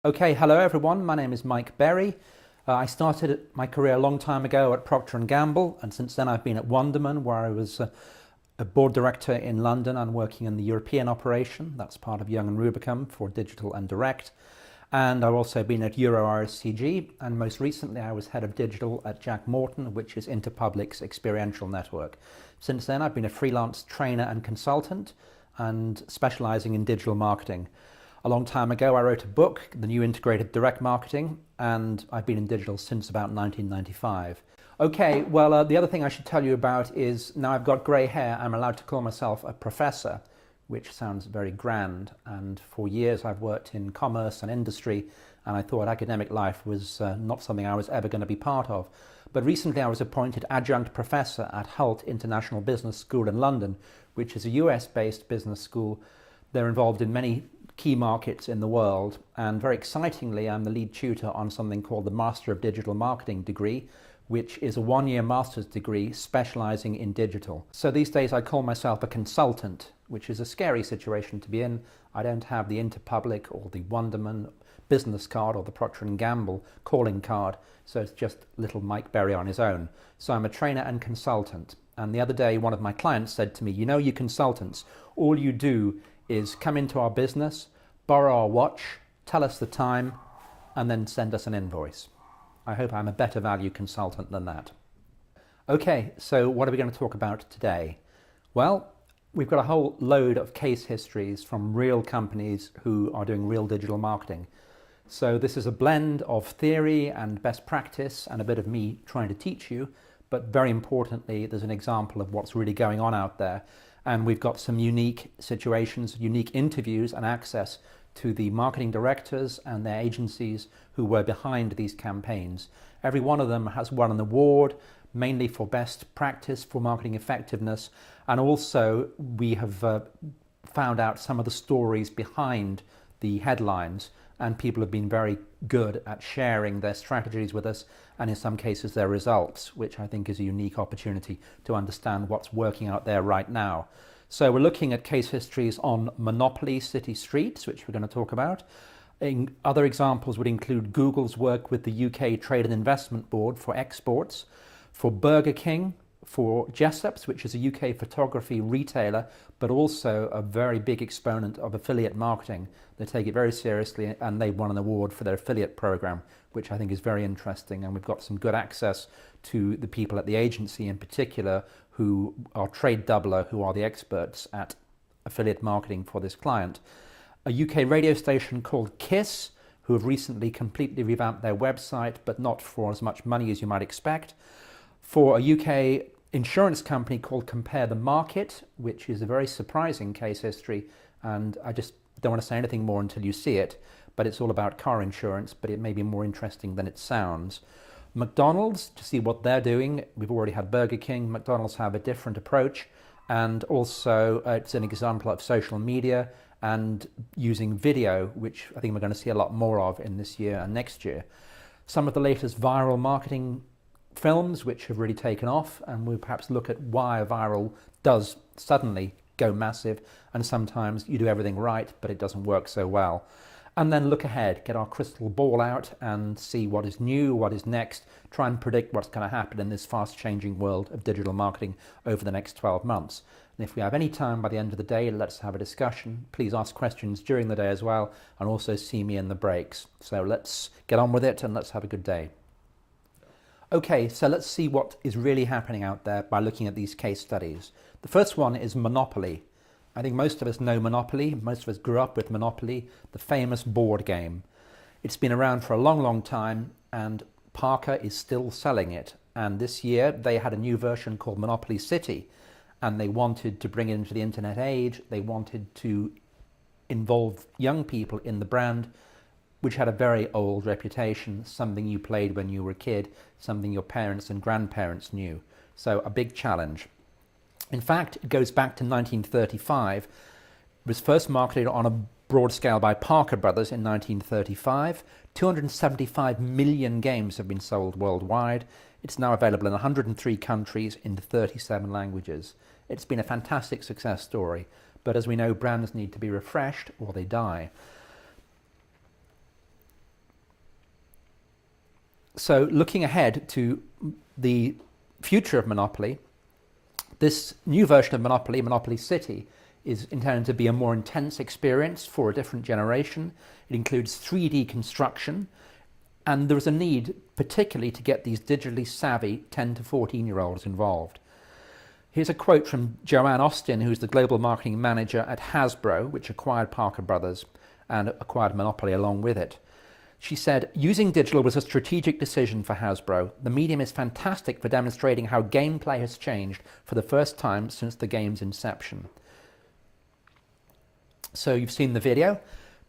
Okay, hello everyone. My name is Mike Berry. I started my career a long time ago at Procter & Gamble, and since then I've been at Wonderman, where I was a board director in London and working in the European operation. That's part of Young & Rubicam for digital and direct. And I've also been at Euro RSCG, and most recently I was head of digital at Jack Morton, which is Interpublic's experiential network. Since then I've been a freelance trainer and consultant and specializing in digital marketing. A long time ago, I wrote a book, The New Integrated Direct Marketing, and I've been in digital since about 1995. Okay, well, the other thing I should tell you about is now I've got grey hair, I'm allowed to call myself a professor, which sounds very grand. And for years, I've worked in commerce and industry, and I thought academic life was not something I was ever going to be part of. But recently, I was appointed adjunct professor at Hult International Business School in London, which is a US-based business school. They're involved in many key markets in the world, and very excitingly I'm the lead tutor on something called the Master of Digital Marketing degree, which is a one-year master's degree specializing in digital. So these days I call myself a consultant, which is a scary situation to be in. I don't have the Interpublic or the Wonderman business card or the Procter & Gamble calling card, so it's just little Mike Berry on his own. So I'm a trainer and consultant, and the other day one of my clients said to me, you know, you consultants, all you do is come into our business, borrow our watch, tell us the time, and then send us an invoice. I hope I'm a better value consultant than that. Okay, so what are we going to talk about today? Well, we've got a whole load of case histories from real companies who are doing real digital marketing. So this is a blend of theory and best practice and a bit of me trying to teach you, but very importantly, there's an example of what's really going on out there. And we've got some unique situations, unique interviews and access to the marketing directors and their agencies who were behind these campaigns. Every one of them has won an award, mainly for best practice for marketing effectiveness. And also we have found out some of the stories behind the headlines, and people have been very good at sharing their strategies with us, and in some cases their results, which I think is a unique opportunity to understand what's working out there right now. So we're looking at case histories on monopoly city streets, which we're going to talk about. Other examples would include Google's work with the UK Trade and Investment Board for exports, for Burger King, for Jessop's, which is a UK photography retailer, but also a very big exponent of affiliate marketing. They take it very seriously, and they won an award for their affiliate program, which I think is very interesting. And we've got some good access to the people at the agency in particular who are trade doubler, who are the experts at affiliate marketing for this client. A UK radio station called KISS, who have recently completely revamped their website, but not for as much money as you might expect. For a UK insurance company called Compare the Market, which is a very surprising case history, and I just don't want to say anything more until you see it, but it's all about car insurance, but it may be more interesting than it sounds. McDonald's, to see what they're doing. We've already had Burger King. McDonald's have a different approach, and also it's an example of social media and using video, which I think we're going to see a lot more of in this year and next year. Some of the latest viral marketing films which have really taken off, and we'll perhaps look at why a viral does suddenly go massive, and sometimes you do everything right but it doesn't work so well. And then look ahead, get our crystal ball out and see what is new, what is next, try and predict what's going to happen in this fast changing world of digital marketing over the next 12 months. And if we have any time by the end of the day, let's have a discussion. Please ask questions during the day as well, and also see me in the breaks. So let's get on with it and let's have a good day. Okay, so let's see what is really happening out there by looking at these case studies. The first one is Monopoly. I think most of us know Monopoly. Most of us grew up with Monopoly, the famous board game. It's been around for a long, long time, and Parker is still selling it. And this year they had a new version called Monopoly City, and they wanted to bring it into the internet age. They wanted to involve young people in the brand, which had a very old reputation, something you played when you were a kid, something your parents and grandparents knew. So a big challenge. In fact, it goes back to 1935. It was first marketed on a broad scale by Parker Brothers in 1935. 275 million games have been sold worldwide. It's now available in 103 countries in 37 languages. It's been a fantastic success story, but as we know, brands need to be refreshed or they die. So looking ahead to the future of Monopoly, this new version of Monopoly, Monopoly City, is intended to be a more intense experience for a different generation. It includes 3D construction, and there is a need particularly to get these digitally savvy 10 to 14-year-olds involved. Here's a quote from Joanne Austin, who's the global marketing manager at Hasbro, which acquired Parker Brothers and acquired Monopoly along with it. She said, "Using digital was a strategic decision for Hasbro. The medium is fantastic for demonstrating how gameplay has changed for the first time since the game's inception." So you've seen the video.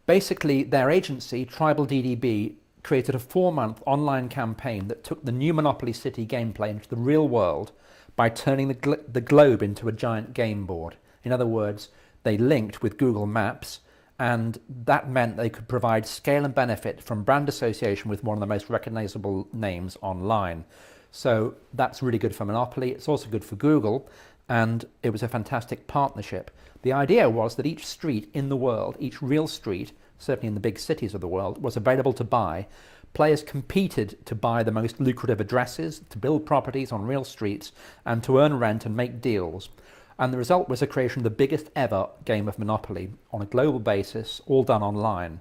Basically, their agency, Tribal DDB, created a 4-month online campaign that took the new Monopoly City gameplay into the real world by turning the globe into a giant game board. In other words, they linked with Google Maps, and that meant they could provide scale and benefit from brand association with one of the most recognizable names online. So that's really good for Monopoly. It's also good for Google, and it was a fantastic partnership. The idea was that each street in the world, each real street, certainly in the big cities of the world, was available to buy. Players competed to buy the most lucrative addresses, to build properties on real streets, and to earn rent and make deals. And the result was the creation of the biggest ever game of Monopoly on a global basis, all done online.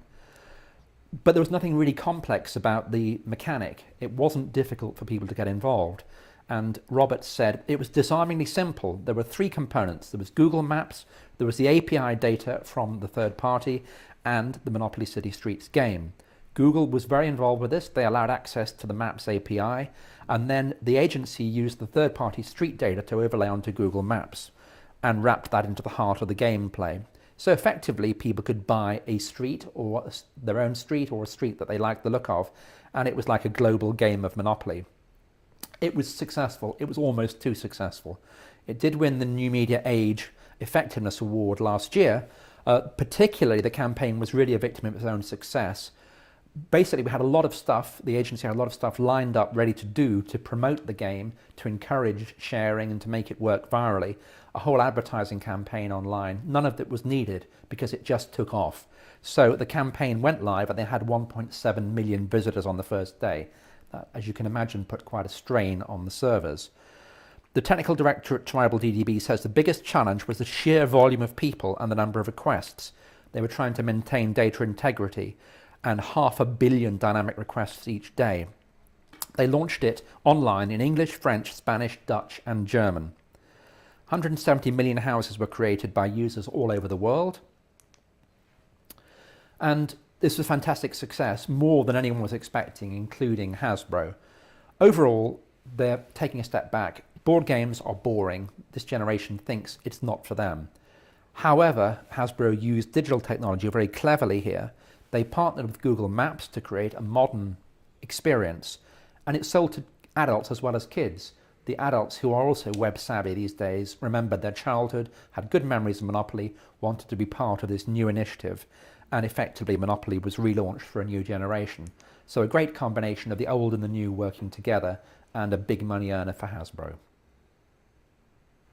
But there was nothing really complex about the mechanic. It wasn't difficult for people to get involved. And Roberts said it was disarmingly simple. There were 3 components. There was Google Maps, there was the API data from the third party, and the Monopoly City Streets game. Google was very involved with this. They allowed access to the Maps API, and then the agency used the third-party street data to overlay onto Google Maps and wrapped that into the heart of the gameplay. So effectively, people could buy a street, or their own street, or a street that they liked the look of, and it was like a global game of Monopoly. It was successful. It was almost too successful. It did win the New Media Age Effectiveness Award last year. Particularly, the campaign was really a victim of its own success. Basically, we had a lot of stuff, the agency had a lot of stuff lined up, ready to do to promote the game, to encourage sharing and to make it work virally. A whole advertising campaign online. None of it was needed because it just took off. So the campaign went live and they had 1.7 million visitors on the first day. That, as you can imagine, put quite a strain on the servers. The technical director at Tribal DDB says the biggest challenge was the sheer volume of people and the number of requests. They were trying to maintain data integrity and 500 million dynamic requests each day. They launched it online in English, French, Spanish, Dutch and German. 170 million houses were created by users all over the world. And this was a fantastic success, more than anyone was expecting, including Hasbro. Overall, they're taking a step back. Board games are boring. This generation thinks it's not for them. However, Hasbro used digital technology very cleverly here. They partnered with Google Maps to create a modern experience, and it sold to adults as well as kids. The adults, who are also web savvy these days, remembered their childhood, had good memories of Monopoly, wanted to be part of this new initiative, and effectively Monopoly was relaunched for a new generation. So a great combination of the old and the new working together, and a big money earner for Hasbro.